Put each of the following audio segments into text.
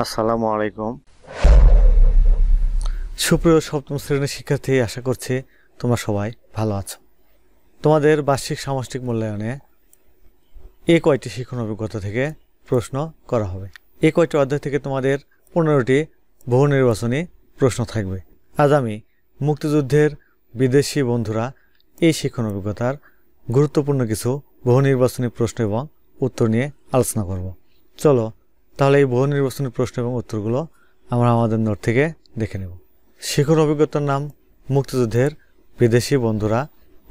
আসসালামু আলাইকুম। সুপ্রিয় সপ্তম শ্রেণীর শিক্ষার্থী, আশা করছি তোমরা সবাই ভালো আছো। তোমাদের বার্ষিক সামষ্টিক মূল্যায়নে এই কয়টি শিক্ষণ অভিজ্ঞতা থেকে প্রশ্ন করা হবে। এই কয়টি অধ্যায় থেকে তোমাদের 15টি বহু নির্বাচনী প্রশ্ন থাকবে। আজ আমি মুক্তিযুদ্ধের বিদেশি বন্ধুরা এই শিক্ষণ অভিজ্ঞতার গুরুত্বপূর্ণ কিছু বহু নির্বাচনী প্রশ্ন এবং উত্তর নিয়ে আলোচনা করব। চলো তাহলে এই বহু নির্বাচনী প্রশ্ন এবং উত্তরগুলো আমরা আমাদের নোট থেকে দেখে নেব। শিক্ষণ অভিজ্ঞতার নাম মুক্তিযুদ্ধের বিদেশি বন্ধুরা,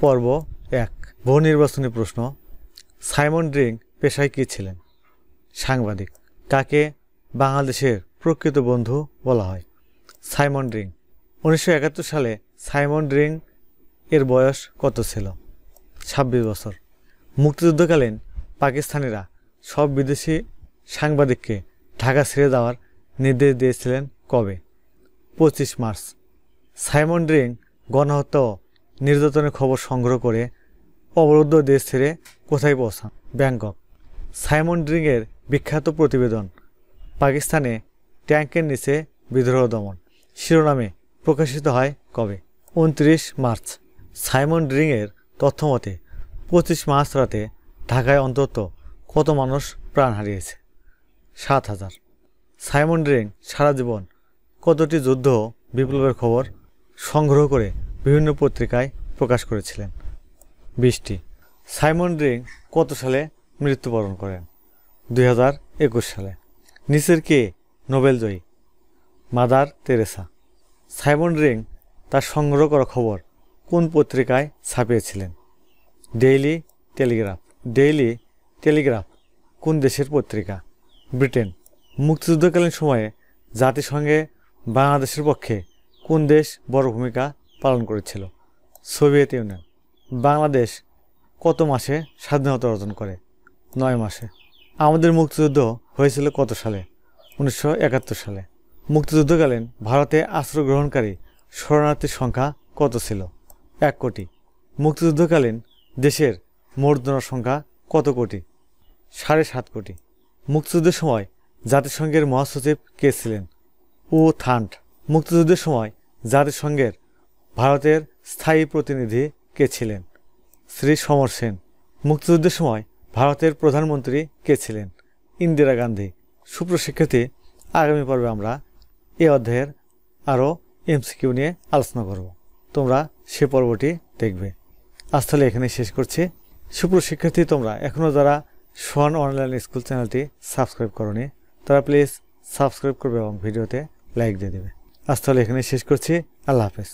পর্ব 1। বহু নির্বাচনী প্রশ্ন। সাইমন ড্রিং পেশায় কী ছিলেন? সাংবাদিক। কাকে বাংলাদেশের প্রকৃত বন্ধু বলা হয়? Simon drink. 1971 সালে সাইমন ড্রিং এর বয়স কত ছিল? 26 বছর। মুক্তিযুদ্ধকালীন পাকিস্তানিরা সব বিদেশি সাংবাদিককে ঢাকা ছেড়ে দেওয়ার নির্দেশ দিয়েছিলেন কবে? 25 মার্চ। সাইমন ড্রিং গণহত্যা ও নির্যাতনের খবর সংগ্রহ করে অবরুদ্ধ দেশ ছেড়ে কোথায় পৌঁছান? ব্যাংকক। সাইমন ড্রিংয়ের বিখ্যাত প্রতিবেদন পাকিস্তানে ট্যাঙ্কের নিচে বিদ্রোহ দমন শিরোনামে প্রকাশিত হয় কবে? 29 মার্চ। সাইমন ড্রিংয়ের তথ্যমতে 25 মার্চ রাতে ঢাকায় অন্তত কত মানুষ প্রাণ হারিয়েছে? 7,000। সাইমন ড্রিং সারা জীবন কতটি যুদ্ধ ও বিপ্লবের খবর সংগ্রহ করে বিভিন্ন পত্রিকায় প্রকাশ করেছিলেন? 20টি। সাইমন ড্রিং কত সালে মৃত্যুবরণ করেন? 2021 সালে। নিচের কে নোবেলজয়ী? Mother Teresa. সাইমন ড্রিং তার সংগ্রহ করা খবর কোন পত্রিকায় ছাপিয়েছিলেন? Daily Telegraph. ডেইলি টেলিগ্রাফ কোন দেশের পত্রিকা? ব্রিটেন। মুক্তিযুদ্ধকালীন সময়ে জাতিসংঘে বাংলাদেশের পক্ষে কোন দেশ বড় ভূমিকা পালন করেছিল? Soviet union. বাংলাদেশ কত মাসে স্বাধীনতা অর্জন করে? 9 মাসে। আমাদের মুক্তিযুদ্ধ হয়েছিল কত সালে? 1971 সালে। মুক্তিযুদ্ধকালীন ভারতে আশ্রয় গ্রহণকারী শরণার্থীর সংখ্যা কত ছিল? 1 কোটি। মুক্তিযুদ্ধকালীন দেশের মোট জনসংখ্যা কত কোটি? 7.5 কোটি। মুক্তিযুদ্ধের সময় জাতিসংঘের মহাসচিব কে ছিলেন? উ থান্ট। মুক্তিযুদ্ধের সময় জাতিসংঘের ভারতের স্থায়ী প্রতিনিধি কে ছিলেন? শ্রী সমর সেন। মুক্তিযুদ্ধের সময় ভারতের প্রধানমন্ত্রী কে ছিলেন? ইন্দিরা গান্ধী। সুপ্রশিক্ষার্থী, আগামী পর্বে আমরা এই অধ্যায়ের আরও এমসিকিউ নিয়ে আলোচনা করব। তোমরা সে পর্বটি দেখবে। আজ তাহলে এখানে শেষ করছি। সুপ্রশিক্ষার্থী, তোমরা এখনও যারা সোহান অনলাইন স্কুল চ্যানেলটি সাবস্ক্রাইব করোনি তারা প্লিজ সাবস্ক্রাইব করবে এবং ভিডিওতে লাইক দিয়ে দেবে। আজ তাহলে এখানে শেষ করছি। আল্লাহ হাফেজ।